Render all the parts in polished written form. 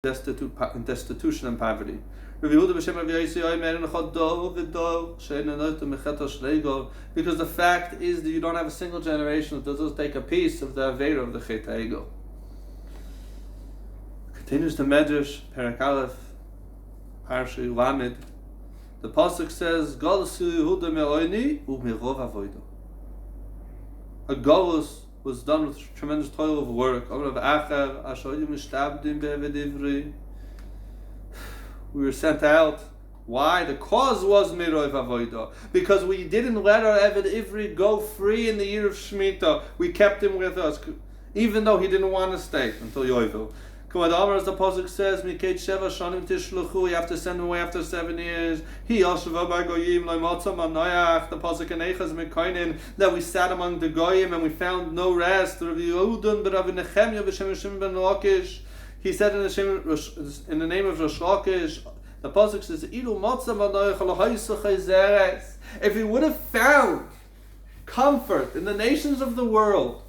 destitution and poverty. Because the fact is that you don't have a single generation that doesn't take a piece of the Aveira of the Chet HaEgel. Continues the Medrash, Perek Aleph, Parsha Lamed. The pasuk says, "Galus Yehuda me'oini u'mirov avoda." A galus was done with tremendous toil of work. We were sent out. Why? The cause was mirov avoda, because we didn't let our Eved Ivri go free in the year of Shemitah. We kept him with us, even though he didn't want to stay until Yovel. As the pasuk says, "Miketz sheva shanim tishluchu." You have to send him away after 7 years. He yashava by goyim lo'motzah manoach. The pasuk in Eicha Rabati that we sat among the goyim and we found no rest. Rav Yehudun b'Rav Nechemya b'Shem Shimon ben Lakish. He said in the name of Rosh Lakish. The pasuk says, "Ilu motzah manoach l'hoysach hazeres." If he would have found comfort in the nations of the world,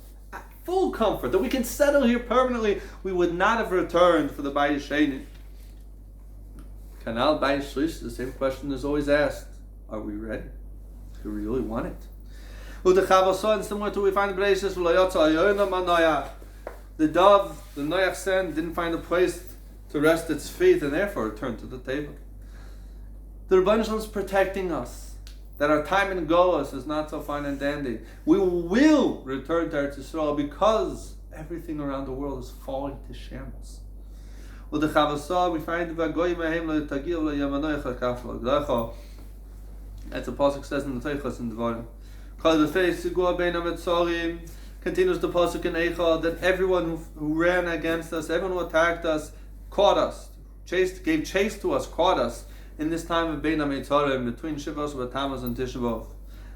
full comfort, that we can settle here permanently, we would not have returned for the Bayis Sheni. Kanal Bayis Shlish, the same question is always asked. Are we ready? Do we really want it? And similar to we find the dove, the Noach sent, didn't find a place to rest its feet and therefore returned to the table. The Rebbeinu Shalom is protecting us, that our time in Golos is not so fine and dandy. We will return to Eretz Yisrael because everything around the world is falling to shambles. With the Chavasah, we find as the pasuk says in the Teichos in the volume. Continues the pasuk in Eicha that everyone who ran against us, everyone who attacked us, caught us, gave chase to us, caught us in this time of Bein HaMeitzarim, between Shivos, Tammuz, and Tisha B'av.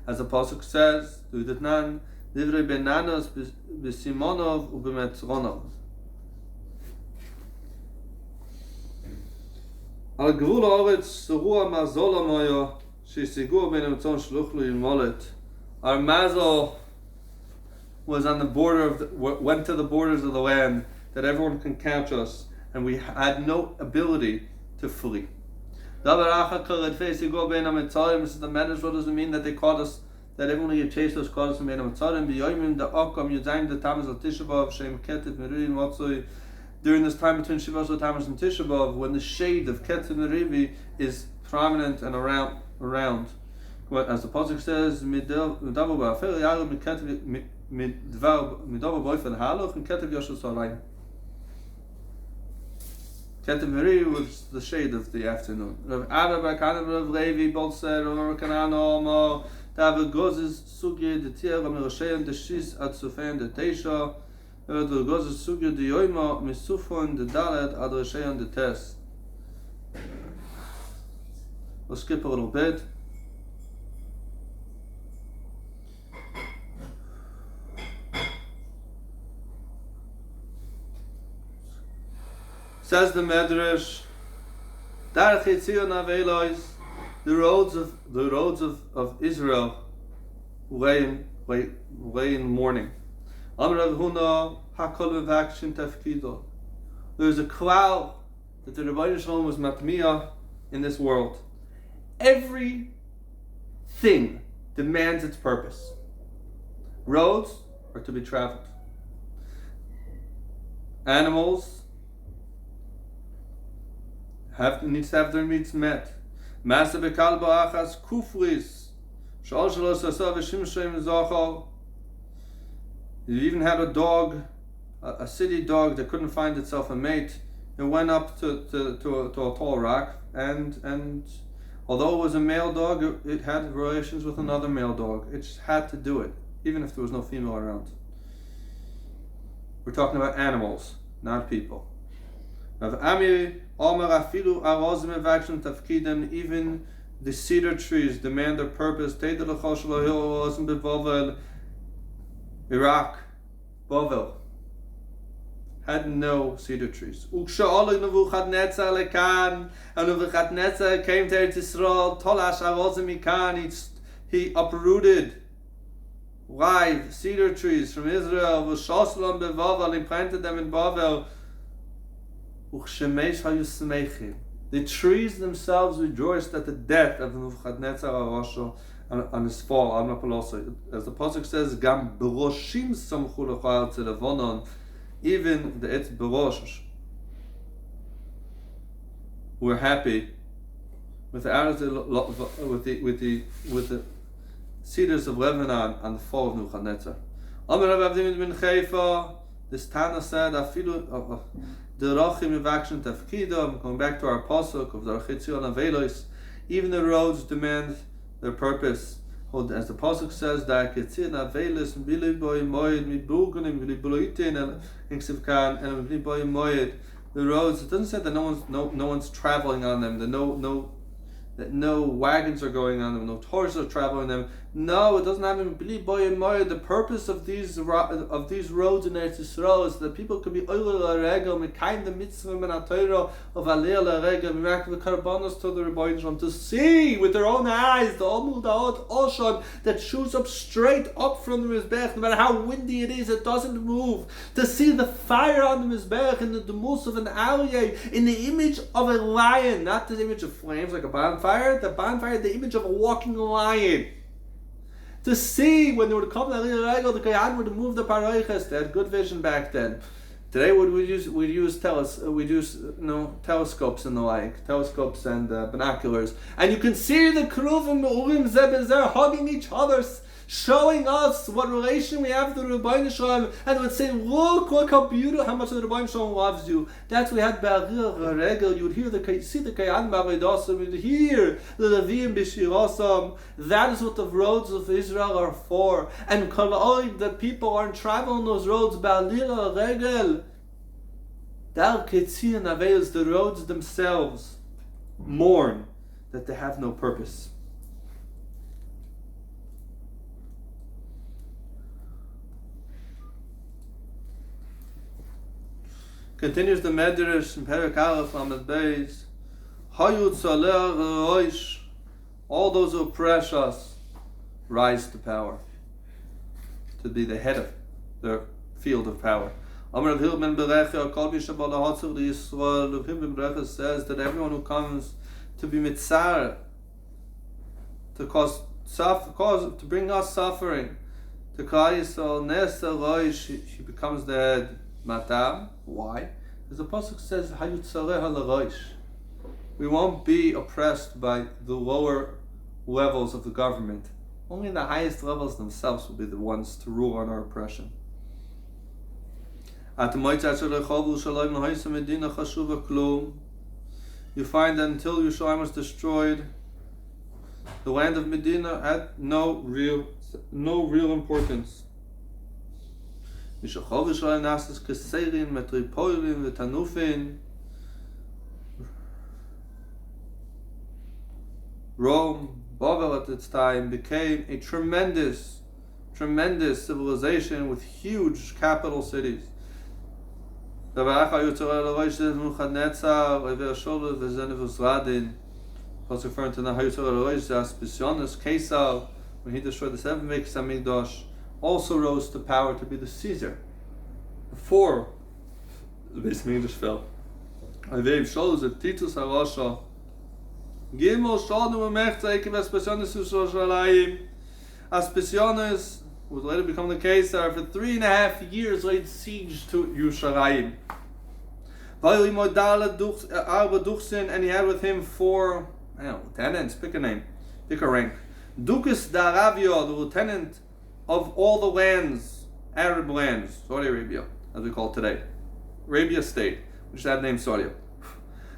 As the pasuk says, "U'detnan divrei benanos b'simonov u'b'metzronov." Al gvul haaretz zerua mazol hamoyo she'sigu bein hamitzon shluchlu yilmolet. Our mazal was on the border went to the borders of the land, that everyone can catch us, and we had no ability to flee. This is the Medrash. What does it mean that they caught us, that everyone who chased us caught us in Bein HaMetzarim? During this time between Shivos Tammuz and Tisha B'av, when the shade of Ketiv Merivi is prominent and around. As the pasuk says, Ketiv Meri was the shade of the afternoon. Rav Abba bar Kanan Rav Levi both said, Rav Kanan Omo, David Gozes Sugye de Tier Ramiroshean de Shis at Sufan de Teisha, Rav Gozes Sugye de Yoima Misufon de Dalet ad Roshean de Tes. We'll skip a little bit. Says the Medrash, the roads of Israel lay in mourning. There's a cloud that the Rebbeinu Shalom was matmiya in this world. Everything demands its purpose. Roads are to be traveled. Animals needs to have their needs met. Masa bekal ba'achas kufris. Shal shalos asav shimshem zachal. You even had a dog, a city dog that couldn't find itself a mate. It went up to a tall rock, and although it was a male dog, it had relations with another male dog. It just had to do it, even if there was no female around. We're talking about animals, not people. Even the cedar trees demand their purpose. Iraq, Bavel, had no cedar trees. And Nebuchadnezzar came to Eretz Yisrael. He uprooted live cedar trees from Israel. He planted them in Bavel. The trees themselves rejoiced at the death of Nebuchadnezzar HaRasha on his fall. As the pasuk says, "Gam beroshim samchu lechal tzelevonon," even the Etz Berosh were happy with the cedars of Lebanon on the fall of Nebuchadnezzar. This Tana said, going back to our pasuk of the Architzion Avelos, even the roads demand their purpose. As the pasuk says, the roads, it doesn't say that no one's traveling on them, that no wagons are going on them, no horses are traveling on them. No, it doesn't have the purpose of these roads in Eretz Yisrael is that people could be oiled l'regel, mekayim the mitzvah min ha'Torah of aliyah l'regel, mirak v'karbanos to the Rebbeinu Shalom, to see with their own eyes the Omul Da'ot Oshon that shoots up straight up from the Mizbech, no matter how windy it is, it doesn't move. To see the fire on the Mizbech in the demus of an aliyah, in the image of a lion, not the image of flames like a bonfire, the image of a walking lion. To see when they would come to the Kayan would move the paroiches. They had good vision back then. Today we use telescopes and the like, telescopes and binoculars, and you can see the Kruvim Urim Zebezer hugging each other, showing us what relation we have to the Rebbeinu Shalom, and would say, look how beautiful, how much the Rebbeinu Shalom loves you. That's we had Ba'aril Regel. You would see the Kayan Ba'avidosam, you would hear the Levim B'Shirosam. That is what the roads of Israel are for. And the people aren't traveling those roads. Ba'aril Regel. Dal Ketzi and Aveils, the roads themselves mourn that they have no purpose. Continues the Medrash in Perek Aleph Lamed Beis. Hayut Saleh Roish, all those who oppress us rise to power, to be the head of their field of power. Amar Rav Ben Berecha, Kol Mishabal Hatzir Yisrael. Rav Ben Berecha says that everyone who comes to be mitzar, to bring us suffering, to Klal Yisrael Nesa Roish, she becomes the head. Matam. Why? Because the pasuk says, we won't be oppressed by the lower levels of the government. Only the highest levels themselves will be the ones to rule on our oppression. You find that until Yerushalayim was destroyed, the land of Medina had no real importance. Rome, Babel at its time, became a tremendous civilization with huge capital cities. Also referring to the when he destroyed the 7 Beis Hamikdash, also rose to power to be the Caesar before the Beis Hamikdash fell. Avev shows that Titus HaRasha Gimel Shonu Memechtzei Vespasianus Yerushalayim. Aspasianus would later become the Caesar for 3.5 years laid siege to Yerushalayim. And he had with him 4 lieutenants, pick a rank. Dukas D'Aravia, the lieutenant of all the lands, Arab lands, Saudi Arabia, as we call it today, Arabia State, which had name Saudi.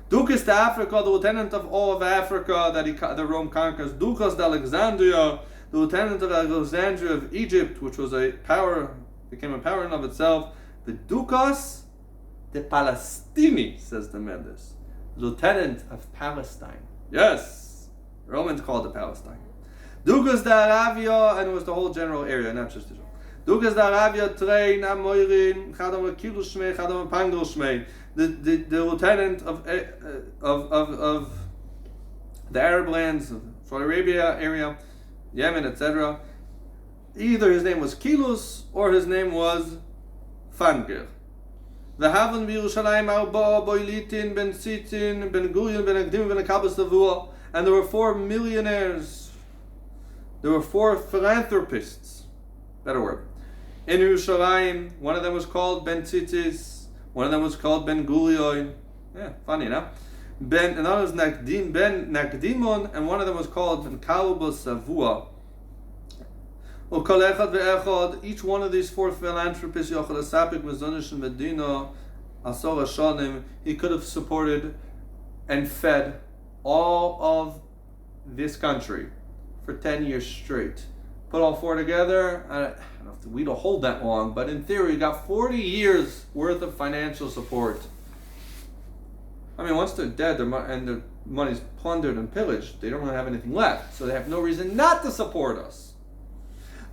Dukas d'Africa, the lieutenant of all of Africa that the Rome conquers. Dukas d'Alexandria, the lieutenant of Alexandria of Egypt, which was became a power in of itself. The Dukas de Palestini, says the Medrash, lieutenant of Palestine. Yes, the Romans called it Palestine. Dukas d'Aravia, and it was the whole general area, not just Israel. Dukas d'Aravia, Trei, Namoirin, Chadam Kilushmei, Chadam Pangelshmei. The lieutenant of the Arab lands, of Saudi Arabia area, Yemen, etc. Either his name was Kilus or his name was Fangir. V'havan b'Yerushalayim arba boilitin ben Tzitzin ben Gurion ben Akdim ben Akabas Davua, and there were 4 millionaires. There were 4 philanthropists. Better word. In Yerushalayim, one of them was called Ben Tzitzis, one of them was called Ben Gurion. Yeah, funny, no? Another was Ben Nakdimon, and one of them was called Ben Kalbus Savua. Each one of these 4 philanthropists, he could have supported and fed all of this country for 10 years straight. Put all 4 together, I don't know if we don't hold that long, but in theory, you got 40 years worth of financial support. I mean, once they're dead and their money's plundered and pillaged, they don't really have anything left, so they have no reason not to support us.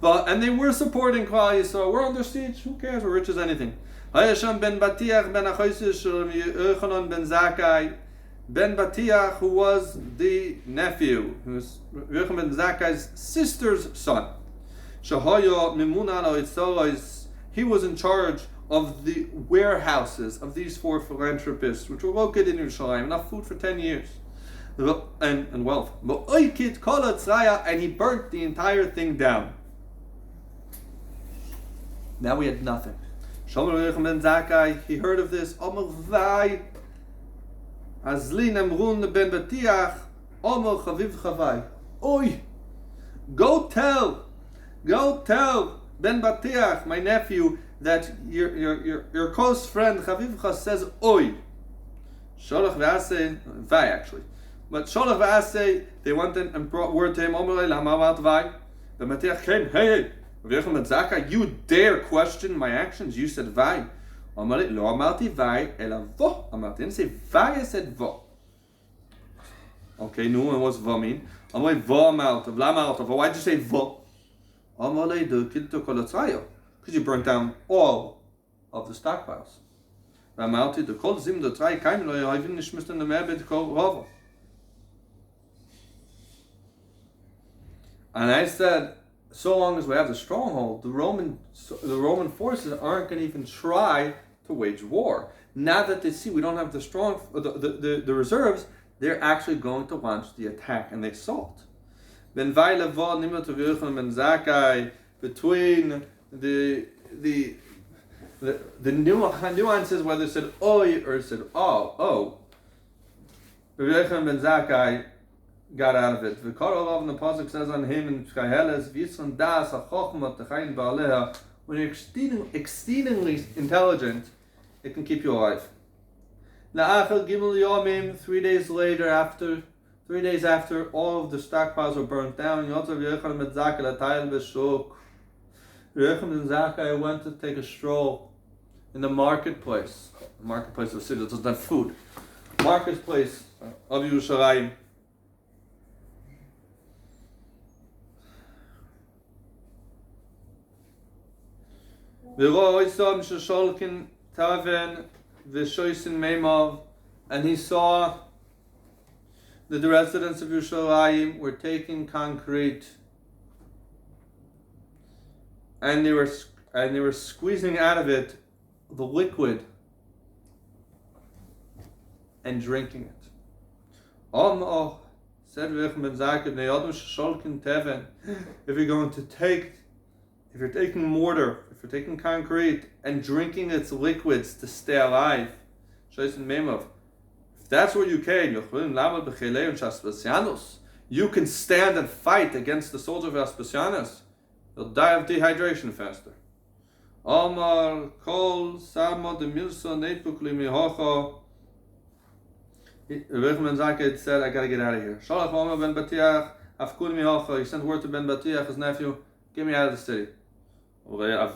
And they were supporting Klal Yisrael. We're under siege. Who cares? We're rich as anything. Hayasham ben Batiach ben Achoisish Yochanan ben Zakkai. Ben Batiach, who was the nephew, who was Yochanan ben Zakkai's sister's son. Shahaya Mimuna al-Itzalos. He was in charge of the warehouses of these 4 philanthropists, which were located in Yerushalayim. Enough food for 10 years. And wealth. And he burnt the entire thing down. Now we had nothing. Shomer Yochanan ben Zakkai, he heard of this. Omer Vai, Azli Nemrun ben Batiach, Omer Chaviv Chavai. Oi, go tell Ben Batiach, my nephew, that your close friend Chavivcha says Oi. Sholach v'aseh, Vai actually. But Sholach v'aseh, they went in and brought word to him, Omer Lama Amat Vai. Ben Batiach came, hey. You dare question my actions? You said vai. I didn't say vai, I said vo. Okay, no, and what's vo mean? Why'd you say vo? Because you burnt down all of the stockpiles. And I said, so long as we have the stronghold, the Roman forces aren't going to even try to wage war. Now that they see we don't have the reserves, they're actually going to launch the attack and the assault. Between the nuances, whether it said oi or it said oh, Yochanan ben Zakkai got out of it. The Korolov, the pasuk says on him in Kaheles, V'yitzon das ha'chochma t'chayin ba'aleha. When you're exceedingly intelligent, it can keep you alive. La'achel gimel yomim, 3 days after all of the stockpiles were burnt down, Yotzav Yochanan ben Zakkai l'tayil b'shuk. Yochanan ben Zakkai went to take a stroll in the marketplace. The marketplace of the city that doesn't have food. Marketplace of Yerushalayim. And he saw that the residents of Yerushalayim were taking concrete and they were squeezing out of it the liquid and drinking it. Said Yochanan ben Zakkai, if you're taking mortar, if you're taking concrete and drinking its liquids to stay alive, if that's what you can, you can stand and fight against the soldier of Vespasianus. You'll die of dehydration faster. Omar kol samo de milso neipuk limihocho. Yochanan ben Zakkai said, I gotta get out of here. Shalach Omar ben Batiach afkun mihocho. He sent word to Ben Batiach, his nephew, get me out of the city. I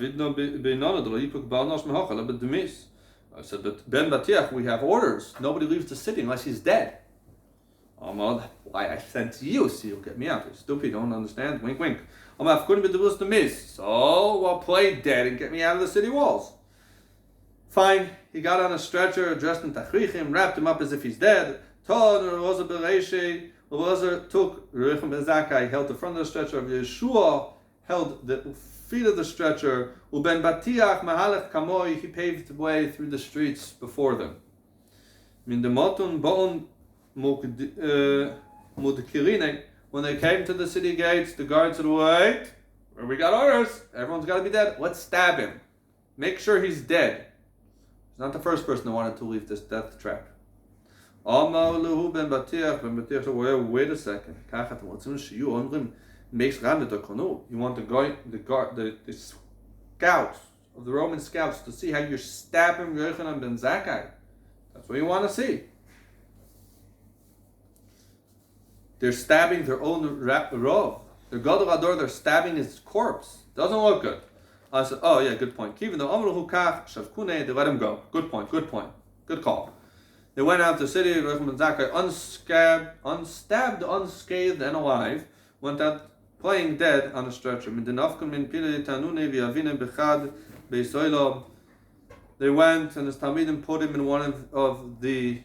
said, but Ben Batiach, we have orders. Nobody leaves the city unless he's dead. Why I sent you, so you'll get me out. You're stupid, don't understand. Wink, wink. So I'll play dead and get me out of the city walls. Fine. He got on a stretcher, dressed in tachrichim, wrapped him up as if he's dead. Took Yochanan ben Zakkai, held the front of the stretcher of Yeshua, held the feet of the stretcher. Uben batiach mahalech kamoi, he paved the way through the streets before them. Min de motun bon mudkirine, when they came to the city gates, the guards said, wait, we got orders, everyone's got to be dead, let's stab him. Make sure he's dead. He's not the first person that wanted to leave this death trap. Ben Batiach said, wait a second. You want the scouts of the Roman scouts to see how you're stabbing Yochanan ben Zakkai. That's what you want to see. They're stabbing their own Rov. Their Gadol Hador, they're stabbing his corpse. Doesn't look good. I said, oh yeah, good point. They let him go. Good point. Good call. They went out to the city, Yochanan ben Zakkai, unstabbed, unscathed, and alive, went out playing dead on a stretcher. They went and his Talmidim put him in one of the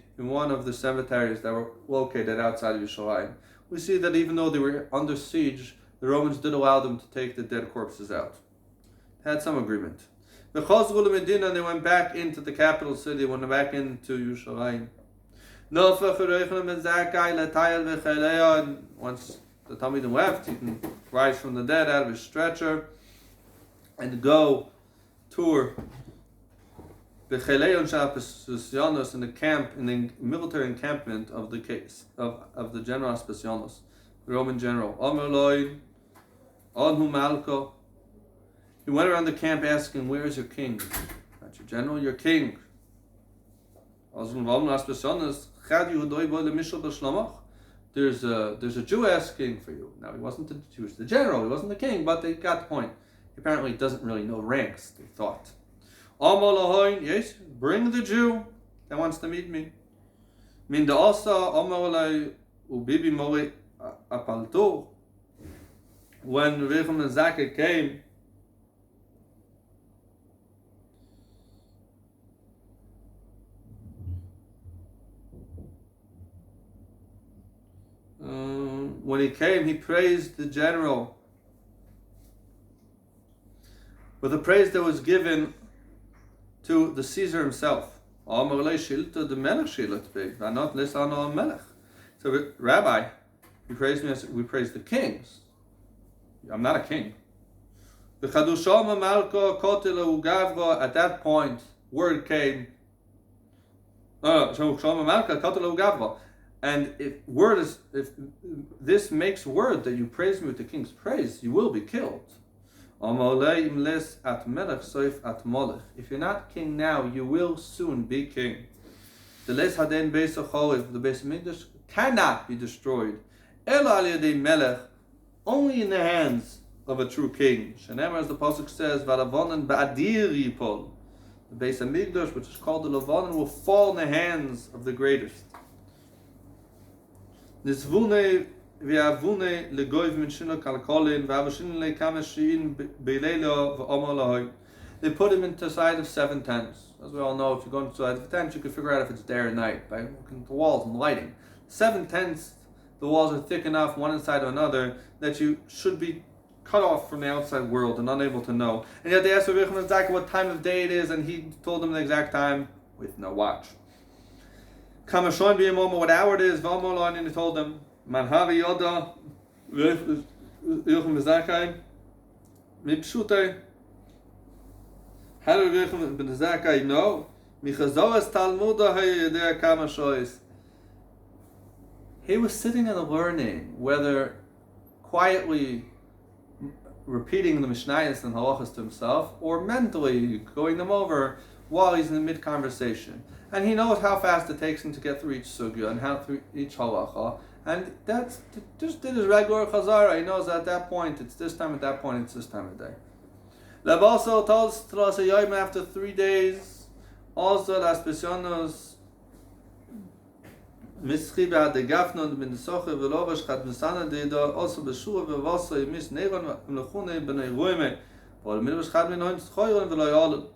cemeteries that were located outside of Yerushalayim. We see that even though they were under siege, the Romans did allow them to take the dead corpses out. They had some agreement. They went back into the capital city, went back into Yerushalayim. Once the Talmidim left, he can rise from the dead out of his stretcher and go tour the in the camp, in the military encampment of the case of the general Aspasianos, the Roman general. He went around the camp asking, where is your king? Not your general, your king. There's a Jew asking for you. Now, he was the general, he wasn't the king, but they got the point. He apparently doesn't really know ranks, they thought. Yes, bring the Jew that wants to meet me. When Yochanan ben Zakkai came, he praised the general with a praise that was given to the Caesar himself. So, Rabbi, you praise me as we praise the kings. I'm not a king. At that point, word came. And if this makes word that you praise me with the king's praise, you will be killed. If you're not king now, you will soon be king. The Beis Hamikdash cannot be destroyed only in the hands of a true king. Shenemar, as the pasuk says, the Beis Hamikdash, which is called the Levanon, will fall in the hands of the greatest. They put him into a side of 7 tents. As we all know, if you go into a side of a tent, you can figure out if it's day or night by looking at the walls and lighting. 7 tents, the walls are thick enough, one inside of another, that you should be cut off from the outside world and unable to know. And yet they asked Yochanan ben Zakkai what time of day it is, and he told them the exact time with no watch. What hour it is, and he told them, Yochanan ben Zakkai, how did Yochanan ben Zakkai know? He was sitting and learning, whether quietly repeating the Mishnayos and Halachas to himself, or mentally going them over while he's in the mid-conversation. And he knows how fast it takes him to get through each sugya and how through each halacha. And that's just did his regular chazara. He knows that at that point it's this time, at that point it's this time of day. Leb also tells us after 3 days, also las Aspasianos mischi de gafnon bin soche velovash chat mesana de da also beshua vevasa mis negon mlechune bnei roime vol midvash chat min hoim schoiren veloyal.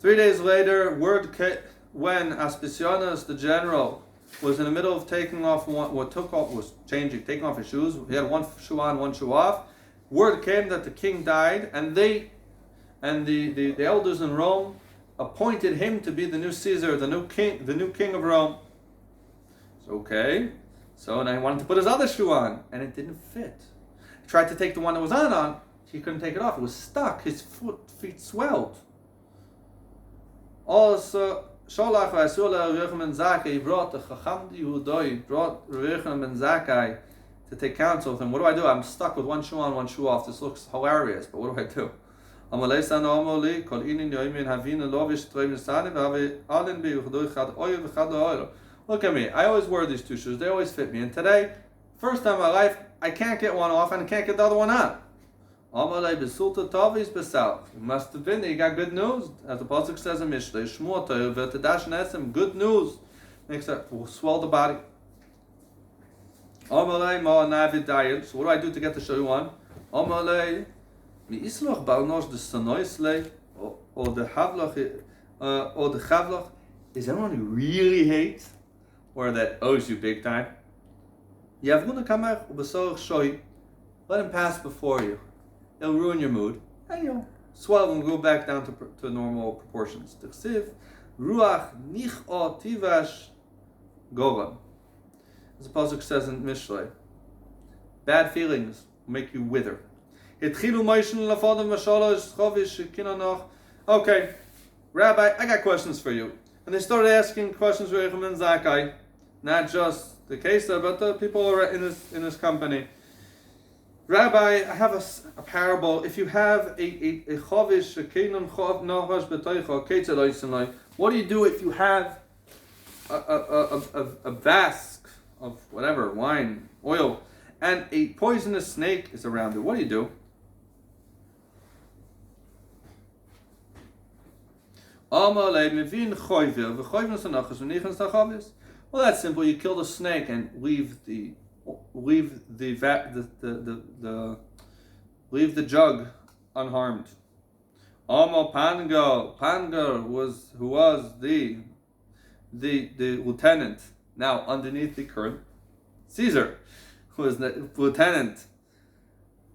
3 days later, word came when Aspasianos, the general, was in the middle of taking off taking off his shoes. He had one shoe on, one shoe off, word came that the king died, and the elders in Rome appointed him to be the new Caesar, the new king of Rome. So, okay. So now he wanted to put his other shoe on, and it didn't fit. He tried to take the one that was on, he couldn't take it off. It was stuck. His feet swelled. Also, Sholach v'asur Reuven ben Zakkai, he brought the Chacham Yehuda, he brought Reuven ben Zakkai to take counsel with him. What do? I'm stuck with one shoe on, one shoe off. This looks hilarious, but what do? Look at me. I always wear these two shoes. They always fit me. And today, first time in my life, I can't get one off and I can't get the other one on. It must have been that you got good news. As the Pasuk says in Mishlei, good news makes it will swell the body. So what do I do to get the shoe on? Or the Chavlach. Is anyone you really hate? Or that owes you big time? Let him pass before you. It'll ruin your mood, and you'll swell and go back down to normal proportions. Ruach nich'o tivash goram. As the Pasuk says in Mishlei, bad feelings make you wither. Okay, Rabbi, I got questions for you. And they started asking questions for Reuven ben Zakkai, not just the case, but the people in his company. Rabbi, I have a parable. If you have a chavish, a keinon chav nahash b'toicha, ketzad, what do you do if you have a vask of whatever, wine, oil, and a poisonous snake is around it? What do you do? Well, that's simple. You kill the snake and leave the jug unharmed. Pango was the lieutenant, now underneath the current Caesar, who was the lieutenant,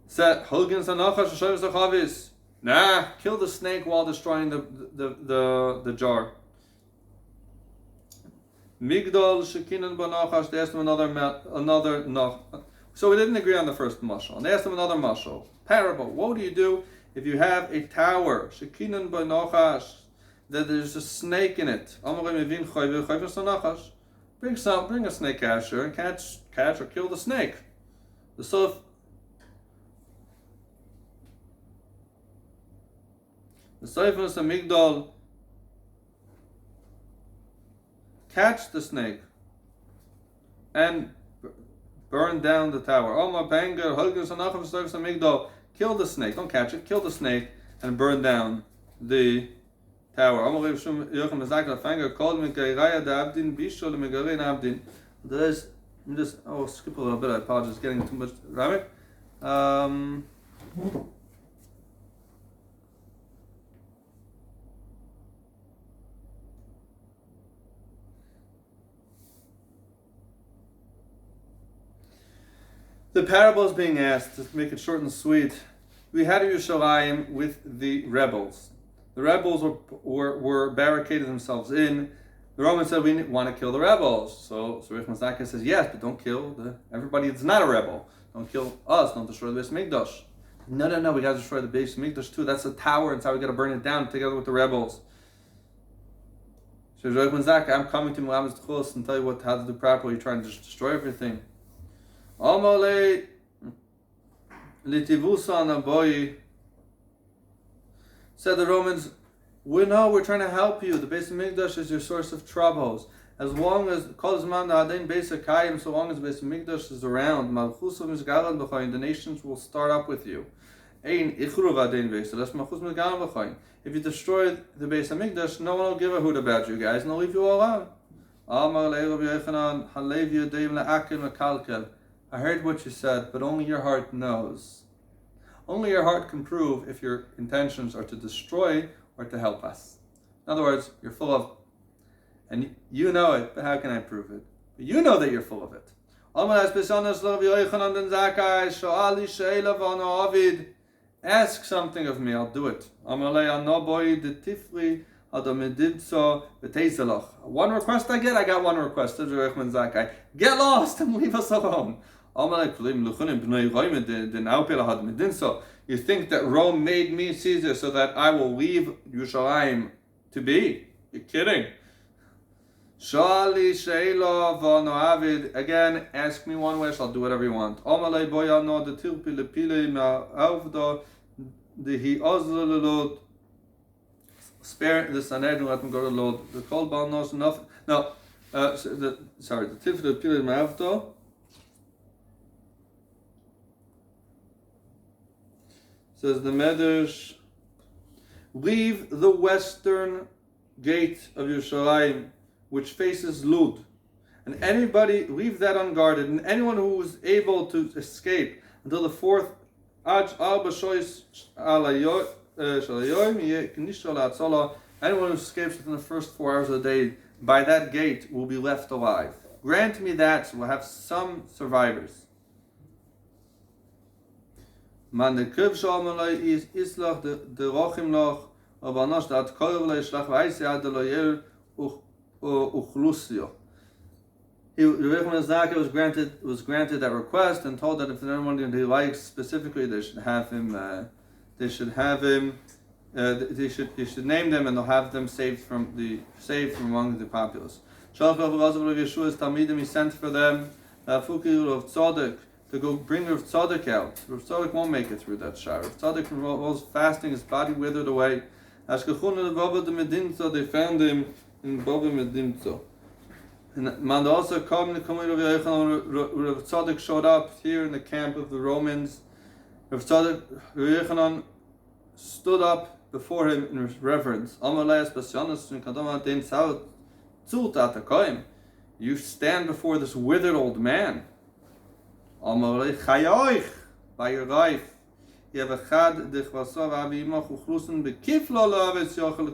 said, nah, kill the snake while destroying the jar. Migdal shekinan banachash. They asked him another no. So we didn't agree on the first mashal. And they asked him another mashal. Parable. What do you do if you have a tower shekinan banachash that there's a snake in it? Bring a snake catcher and catch or kill the snake. The Seifus and Migdal catch the snake and burn down the tower. Kill the snake. Don't catch it. Kill the snake and burn down the tower. Skip a little bit. I apologize. Getting too much rabbit. The parable is being asked, to make it short and sweet. We had Yerushalayim with the rebels. The rebels were barricaded themselves in. The Romans said, we want to kill the rebels. So Reuven ben Zakkai says, yes, but don't kill everybody that's not a rebel. Don't kill us. Don't destroy the Beis Mikdash. No, we got to destroy the Beis Mikdash too. That's a tower, and so we got to burn it down together with the rebels. So Reuven ben Zakkai, I'm coming to Muhammad's Tchus and tell you how to do properly. You're trying to just destroy everything. Said the Romans, we're trying to help you. The Beis Mikdash is your source of troubles. As long as so long as the Beis Mikdash is around, the nations will start up with you. If you destroy the Beis Mikdash, no one will give a hoot about you guys, and they'll leave you all alone. I heard what you said, but only your heart knows. Only your heart can prove if your intentions are to destroy or to help us. In other words, you're full of, and you know it, but how can I prove it? But you know that you're full of it. Ask something of me, I'll do it. One request I get, I got one request. Get lost and leave us alone. You think that Rome made me Caesar so that I will leave Yerushalayim to be? You're kidding. Again, ask me one wish, I'll do whatever you want. Spare the Sanhedrin, let them go to the Lord. The cold ball knows enough. No, the Tifle Pile Ma'avdo. Says the Medrash, leave the western gate of Yerushalayim, which faces Lud, and anybody leave that unguarded, and anyone who is able to escape until the fourth anyone who escapes within the first 4 hours of the day by that gate will be left alive. Grant me that, so we'll have some survivors. Man de Kriv Shalmalai is Islach de Rochim Loch, Obanosh dat Kolevle Shlach Vaisi Adaloyer Uchlusio. Was granted that request and told that if there's anyone he likes specifically, they should have him. They should name them, and they'll have them saved from among the populace. He sent for them Fukir of Tzadok to go bring Rav Tzadok out. Rav Tzadok won't make it through that shah. Rav Tzadok was fasting, his body withered away. They found him in Baba Medimtzo. And man also come to Rav Tzadok showed up here in the camp of the Romans. Rav Tzadok stood up before him in reverence. You stand before this withered old man. By your life. You have a chad dich vasov avimach uchlusen bekiflo loavetz yochel